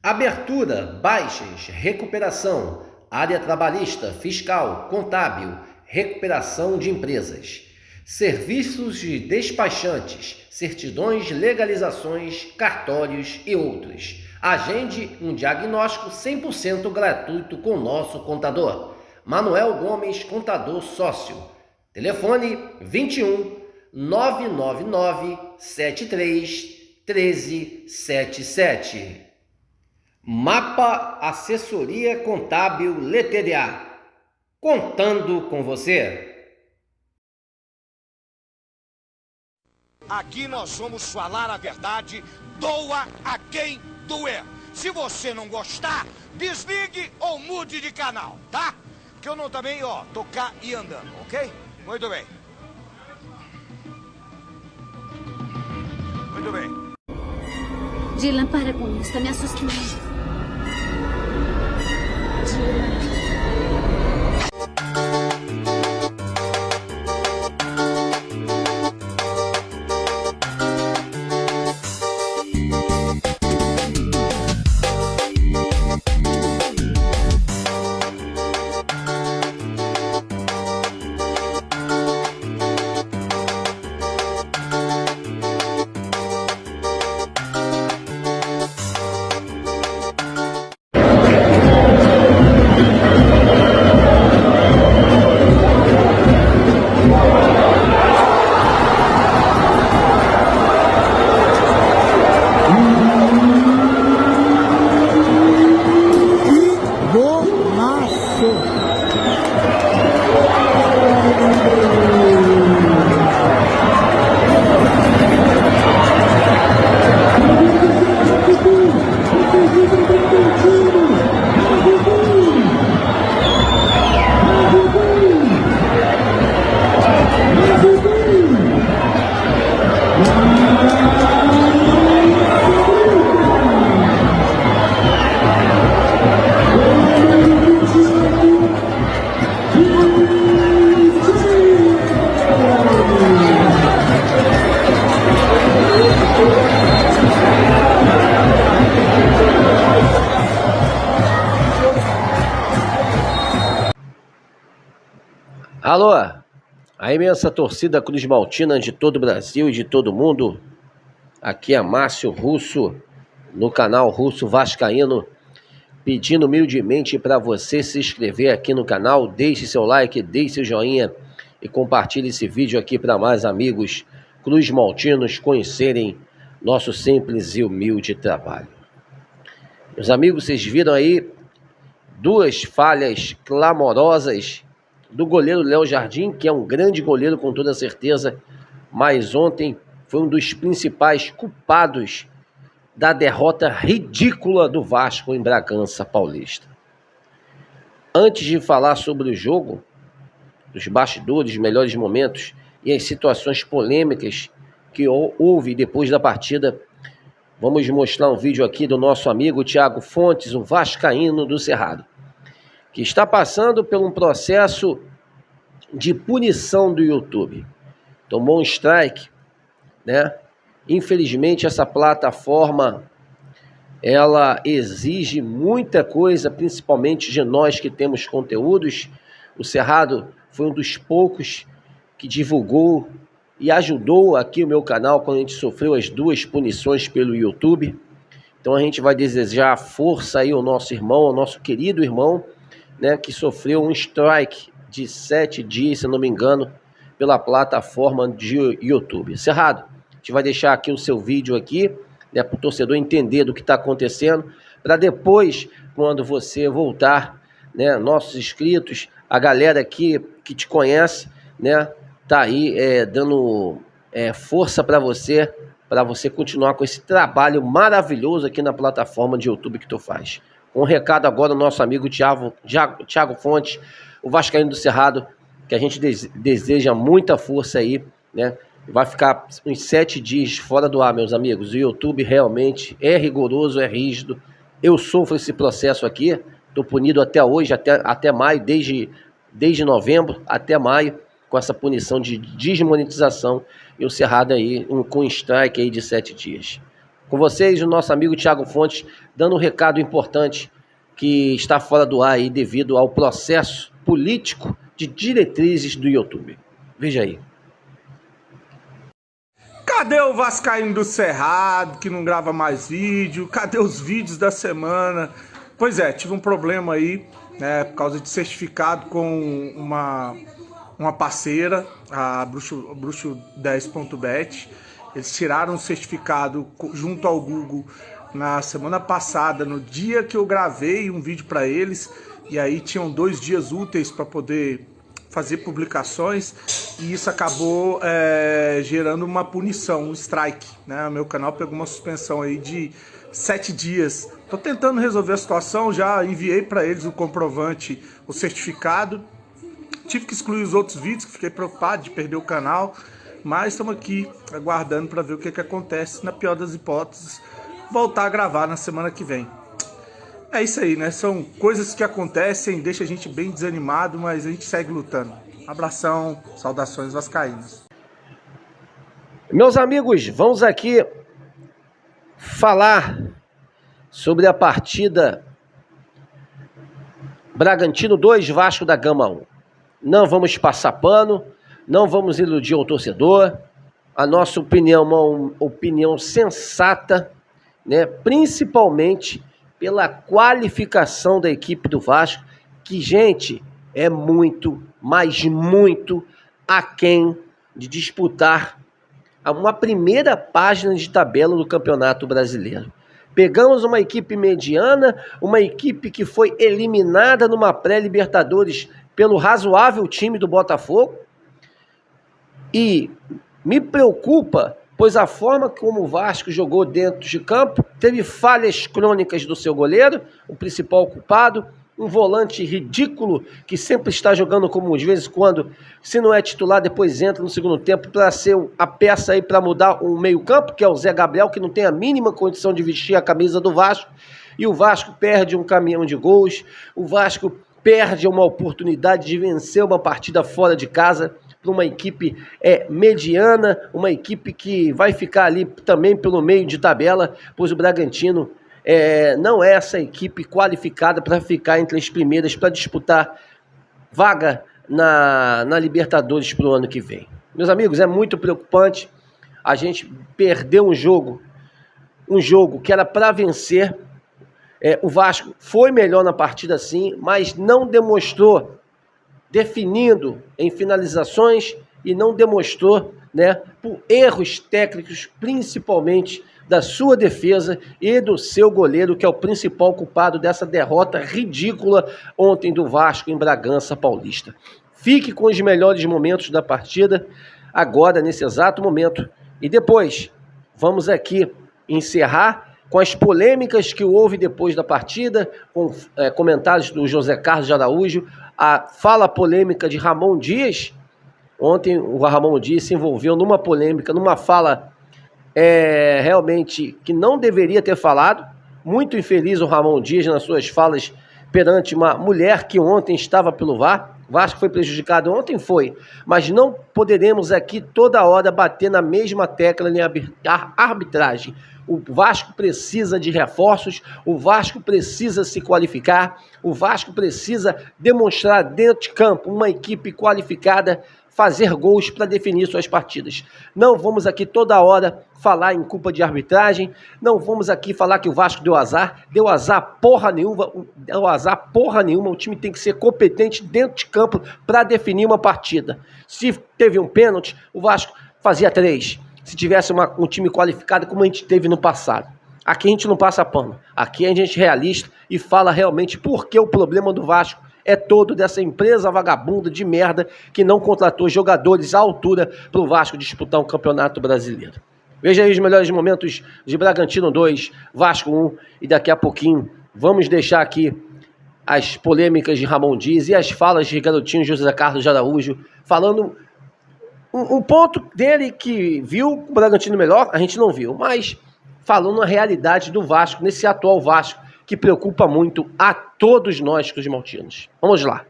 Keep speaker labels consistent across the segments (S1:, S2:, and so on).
S1: Abertura, baixas, recuperação, área trabalhista, fiscal, contábil, recuperação de empresas, serviços de despachantes, certidões, legalizações, cartórios e outros. Agende um diagnóstico 100% gratuito com nosso contador. Manuel Gomes, contador sócio. Telefone 21 999 73 1377. Mapa Assessoria Contábil LTDA. Contando com você.
S2: Aqui nós vamos falar a verdade, doa a quem doer. Se você não gostar, desligue ou mude de canal, tá? Que eu não também, tocar e andando, ok? Muito bem. Muito bem.
S3: Dylan, para com isso, tá me assustando. Dylan.
S1: Alô, a imensa torcida Cruz Maltina de todo o Brasil e de todo o mundo. Aqui é Márcio Russo, no canal Russo Vascaíno, pedindo humildemente para você se inscrever aqui no canal, deixe seu like, deixe seu joinha e compartilhe esse vídeo aqui para mais amigos Cruz Maltinos conhecerem nosso simples e humilde trabalho. Meus amigos, vocês viram aí duas falhas clamorosas do goleiro Léo Jardim, que é um grande goleiro com toda certeza, mas ontem foi um dos principais culpados da derrota ridícula do Vasco em Bragança Paulista. Antes de falar sobre o jogo, dos bastidores, melhores momentos e as situações polêmicas que houve depois da partida, vamos mostrar um vídeo aqui do nosso amigo Thiago Fontes, o vascaíno do Cerrado, que está passando por um processo de punição do YouTube. Tomou um strike, né? Infelizmente essa plataforma, ela exige muita coisa, principalmente de nós que temos conteúdos. O Cerrado foi um dos poucos que divulgou e ajudou aqui o meu canal quando a gente sofreu as duas punições pelo YouTube. Então a gente vai desejar força aí ao nosso irmão, ao nosso querido irmão, né, que sofreu um strike de 7 dias, se não me engano, pela plataforma de YouTube. Cerrado, a gente vai deixar aqui o seu vídeo aqui, né, para o torcedor entender do que está acontecendo, para depois, quando você voltar, né, nossos inscritos, a galera aqui que te conhece, né, tá aí dando força para você continuar com esse trabalho maravilhoso aqui na plataforma de YouTube que tu faz. Com um recado agora do nosso amigo Thiago Fontes, o vascaíno do Cerrado, que a gente deseja muita força aí, né? Vai ficar uns 7 dias fora do ar, meus amigos. O YouTube realmente é rigoroso, é rígido. Eu sofro esse processo aqui, estou punido até hoje, até maio, desde novembro até maio, com essa punição de desmonetização, e o Cerrado aí com um strike aí de 7 dias. Com vocês, o nosso amigo Thiago Fontes, dando um recado importante que está fora do ar aí devido ao processo político de diretrizes do YouTube. Veja aí.
S4: Cadê o vascaíno do Cerrado, que não grava mais vídeo? Cadê os vídeos da semana? Pois é, tive um problema aí, né, por causa de certificado com uma parceira, a Bruxo10.bet. Eles tiraram o certificado junto ao Google na semana passada, no dia que eu gravei um vídeo para eles, e aí tinham 2 dias úteis para poder fazer publicações, e isso acabou gerando uma punição, um strike, né? Meu canal pegou uma suspensão aí de 7 dias. Tô tentando resolver a situação, já enviei para eles o comprovante, o certificado. Tive que excluir os outros vídeos, que fiquei preocupado de perder o canal, mas estamos aqui aguardando para ver o que acontece. Na pior das hipóteses, voltar a gravar na semana que vem. É isso aí, né? São coisas que acontecem, deixa a gente bem desanimado, mas a gente segue lutando. Abração, saudações vascaínas.
S1: Meus amigos, vamos aqui falar sobre a partida Bragantino 2, Vasco da Gama 1. Não vamos passar pano, não vamos iludir o torcedor. A nossa opinião é uma opinião sensata, né? Principalmente pela qualificação da equipe do Vasco, que, gente, é muito, mas muito aquém de disputar uma primeira página de tabela do Campeonato Brasileiro. Pegamos uma equipe mediana, uma equipe que foi eliminada numa pré-Libertadores pelo razoável time do Botafogo, e me preocupa, pois a forma como o Vasco jogou dentro de campo, teve falhas crônicas do seu goleiro, o principal culpado, um volante ridículo que sempre está jogando como de vez em quando, se não é titular, depois entra no segundo tempo para ser a peça aí para mudar o meio-campo, que é o Zé Gabriel, que não tem a mínima condição de vestir a camisa do Vasco, e o Vasco perde um caminhão de gols, o Vasco perde uma oportunidade de vencer uma partida fora de casa para uma equipe mediana, uma equipe que vai ficar ali também pelo meio de tabela, pois o Bragantino não é essa equipe qualificada para ficar entre as primeiras, para disputar vaga na Libertadores para o ano que vem. Meus amigos, é muito preocupante a gente perder um jogo que era para vencer. O Vasco foi melhor na partida sim, mas não demonstrou definindo em finalizações e não demonstrou, né, por erros técnicos, principalmente da sua defesa e do seu goleiro, que é o principal culpado dessa derrota ridícula ontem do Vasco em Bragança Paulista. Fique com os melhores momentos da partida, agora, nesse exato momento. E depois, vamos aqui encerrar com as polêmicas que houve depois da partida, com comentários do José Carlos de Araújo, a fala polêmica de Ramon Dias. Ontem o Ramon Dias se envolveu numa polêmica, numa fala realmente que não deveria ter falado. Muito infeliz o Ramon Dias nas suas falas perante uma mulher que ontem estava pelo VAR. O Vasco foi prejudicado ontem, foi, mas não poderemos aqui toda hora bater na mesma tecla em arbitragem. O Vasco precisa de reforços, o Vasco precisa se qualificar, o Vasco precisa demonstrar dentro de campo uma equipe qualificada, fazer gols para definir suas partidas. Não vamos aqui toda hora falar em culpa de arbitragem, não vamos aqui falar que o Vasco deu azar porra nenhuma, o time tem que ser competente dentro de campo para definir uma partida. Se teve um pênalti, o Vasco fazia 3, se tivesse um time qualificado como a gente teve no passado. Aqui a gente não passa pano, aqui a gente é realista e fala realmente porque o problema do Vasco é todo dessa empresa vagabunda de merda que não contratou jogadores à altura para o Vasco disputar um campeonato brasileiro. Veja aí os melhores momentos de Bragantino 2, Vasco 1, e daqui a pouquinho vamos deixar aqui as polêmicas de Ramon Dias e as falas de garotinho José Carlos de Araújo, falando um ponto dele que viu o Bragantino melhor, a gente não viu, mas falando a realidade do Vasco, nesse atual Vasco, que preocupa muito a todos nós, cruzmaltinos. Vamos lá.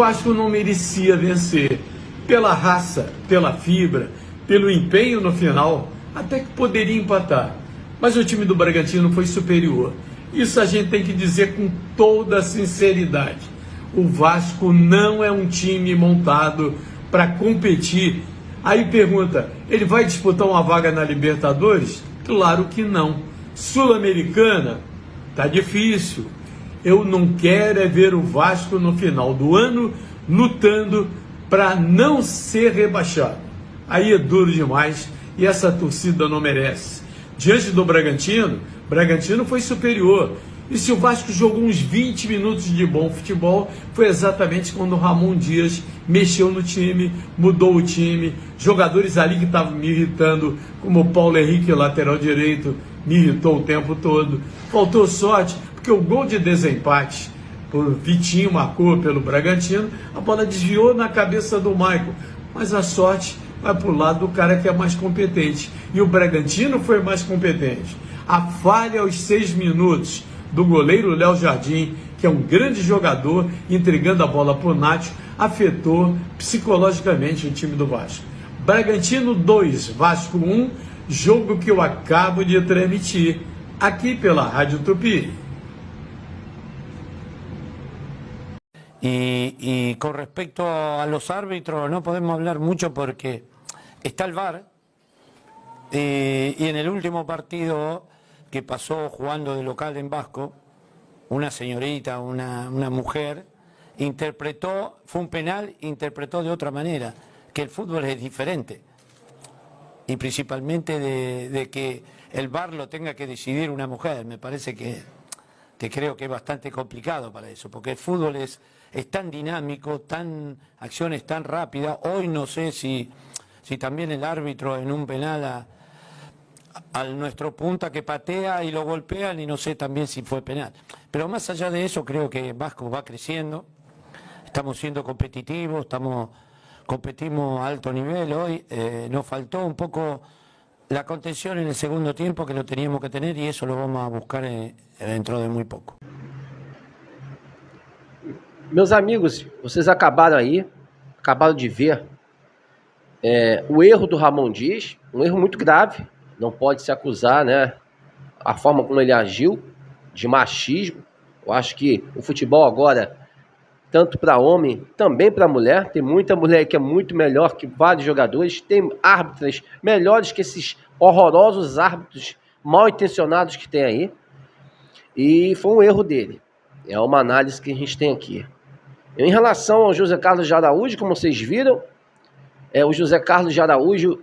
S5: Vasco não merecia vencer. Pela raça, pela fibra, pelo empenho no final, até que poderia empatar. Mas o time do Bragantino foi superior. Isso a gente tem que dizer com toda sinceridade. O Vasco não é um time montado para competir. Aí pergunta, ele vai disputar uma vaga na Libertadores? Claro que não. Sul-Americana? Tá difícil. Eu não quero é ver o Vasco no final do ano lutando para não ser rebaixado. Aí é duro demais e essa torcida não merece. Diante do Bragantino, Bragantino foi superior. E se o Vasco jogou uns 20 minutos de bom futebol, foi exatamente quando o Ramon Dias mexeu no time, mudou o time. Jogadores ali que estavam me irritando, como o Paulo Henrique, lateral direito, me irritou o tempo todo. Faltou sorte, porque o gol de desempate, o Vitinho marcou pelo Bragantino, a bola desviou na cabeça do Maicon. Mas a sorte vai para o lado do cara que é mais competente. E o Bragantino foi mais competente. A falha aos 6 minutos do goleiro Léo Jardim, que é um grande jogador, entregando a bola para o Nacho, afetou psicologicamente o time do Vasco. Bragantino 2, Vasco 1, jogo que eu acabo de transmitir aqui pela Rádio Tupi.
S6: Y con respecto a los árbitros no podemos hablar mucho porque está el VAR y en el último partido que pasó jugando de local en Vasco, una señorita, una mujer, interpretó, fue un penal, interpretó de otra manera, que el fútbol es diferente y principalmente de que el VAR lo tenga que decidir una mujer. Me parece que creo que es bastante complicado para eso, porque el fútbol es tan dinámico, acciones tan rápidas. Hoy no sé si también el árbitro en un penal a nuestro punta que patea y lo golpean y no sé también si fue penal. Pero más allá de eso creo que Vasco va creciendo, estamos siendo competitivos, competimos a alto nivel hoy, nos faltó un poco la contención en el segundo tiempo que lo teníamos que tener y eso lo vamos a buscar dentro de muy poco.
S1: Meus amigos, vocês acabaram de ver o erro do Ramon Dias, um erro muito grave, não pode se acusar, né? A forma como ele agiu, de machismo. Eu acho que o futebol agora, tanto para homem, também para mulher, tem muita mulher que é muito melhor que vários jogadores, tem árbitros melhores que esses horrorosos árbitros mal intencionados que tem aí, e foi um erro dele. É uma análise que a gente tem aqui. Em relação ao José Carlos de Araújo, como vocês viram, o José Carlos de Araújo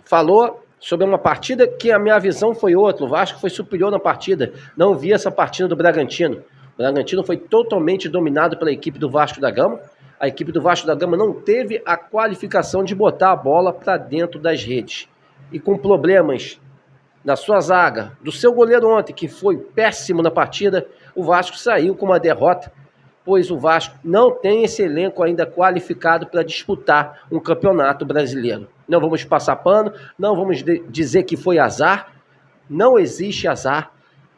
S1: falou sobre uma partida que a minha visão foi outra. O Vasco foi superior na partida. Não vi essa partida do Bragantino. O Bragantino foi totalmente dominado pela equipe do Vasco da Gama. A equipe do Vasco da Gama não teve a qualificação de botar a bola para dentro das redes. E com problemas na sua zaga, do seu goleiro ontem, que foi péssimo na partida, o Vasco saiu com uma derrota, pois o Vasco não tem esse elenco ainda qualificado para disputar um campeonato brasileiro. Não vamos passar pano, não vamos dizer que foi azar, não existe azar.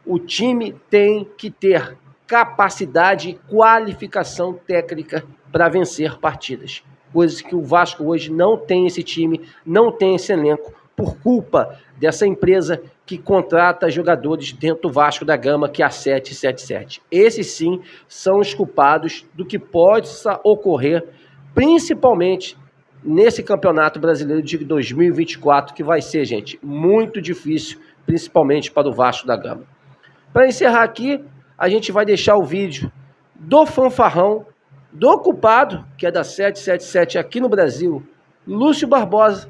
S1: O time tem que ter capacidade e qualificação técnica para vencer partidas. Coisas que o Vasco hoje não tem esse time, não tem esse elenco, por culpa dessa empresa que contrata jogadores dentro do Vasco da Gama, que é a 777. Esses sim são os culpados do que possa ocorrer, principalmente nesse Campeonato Brasileiro de 2024, que vai ser, gente, muito difícil, principalmente para o Vasco da Gama. Para encerrar aqui, a gente vai deixar o vídeo do fanfarrão, do culpado, que é da 777 aqui no Brasil, Lúcio Barbosa,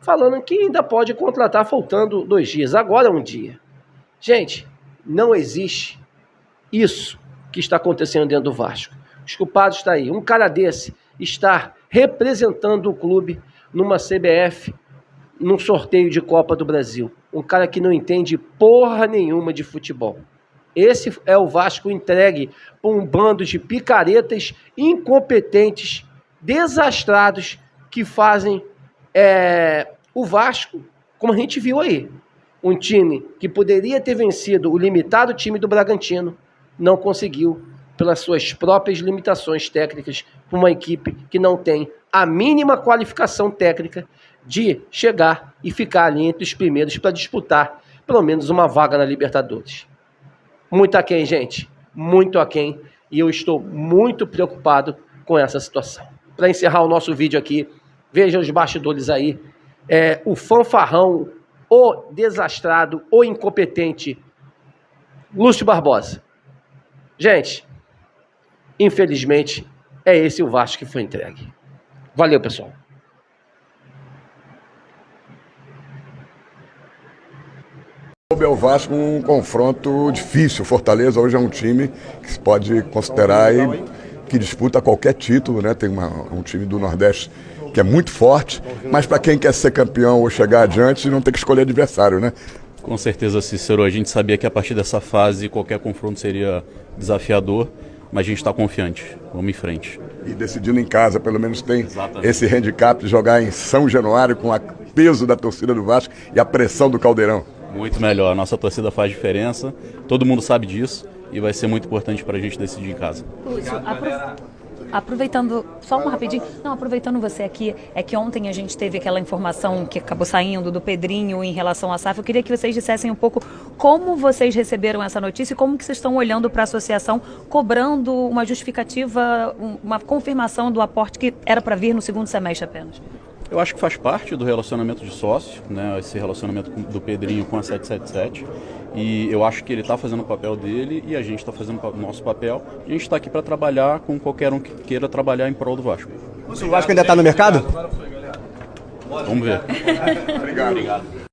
S1: falando que ainda pode contratar faltando 2 dias, agora é um dia. Gente, não existe isso que está acontecendo dentro do Vasco. Os culpados estão aí. Um cara desse está representando o clube numa CBF, num sorteio de Copa do Brasil. Um cara que não entende porra nenhuma de futebol. Esse é o Vasco entregue por um bando de picaretas incompetentes, desastrados, que fazem o Vasco, como a gente viu aí. Um time que poderia ter vencido o limitado time do Bragantino, não conseguiu, pelas suas próprias limitações técnicas para uma equipe que não tem a mínima qualificação técnica de chegar e ficar ali entre os primeiros para disputar pelo menos uma vaga na Libertadores. Muito aquém, gente, muito aquém, e eu estou muito preocupado com essa situação. Para encerrar o nosso vídeo aqui, veja os bastidores aí, o fanfarrão, o desastrado, o incompetente Lúcio Barbosa. Gente, infelizmente, é esse o Vasco que foi entregue. Valeu, pessoal.
S7: É o Vasco um confronto difícil. Fortaleza hoje é um time que se pode considerar aí, que disputa qualquer título, né? Tem um time do Nordeste que é muito forte, mas para quem quer ser campeão ou chegar adiante, não tem que escolher adversário, né?
S8: Com certeza, Cícero, a gente sabia que a partir dessa fase qualquer confronto seria desafiador, mas a gente está confiante, vamos em frente.
S7: E decidindo em casa, pelo menos tem
S8: Exatamente.
S7: Esse handicap de jogar em São Januário com o peso da torcida do Vasco e a pressão do Caldeirão.
S8: Muito melhor, a nossa torcida faz diferença, todo mundo sabe disso e vai ser muito importante para a gente decidir em casa.
S9: Lúcio, aproveitando, só uma rapidinho, não, aproveitando você aqui, é que ontem a gente teve aquela informação que acabou saindo do Pedrinho em relação à SAF. Eu queria que vocês dissessem um pouco como vocês receberam essa notícia e como que vocês estão olhando para a associação, cobrando uma justificativa, uma confirmação do aporte que era para vir no segundo semestre apenas.
S8: Eu acho que faz parte do relacionamento de sócio, né, esse relacionamento do Pedrinho com a 777, e eu acho que ele está fazendo o papel dele e a gente está fazendo o nosso papel. A gente está aqui para trabalhar com qualquer um que queira trabalhar em prol do Vasco.
S10: O Vasco ainda está no mercado?
S8: Vamos ver.
S7: Obrigado.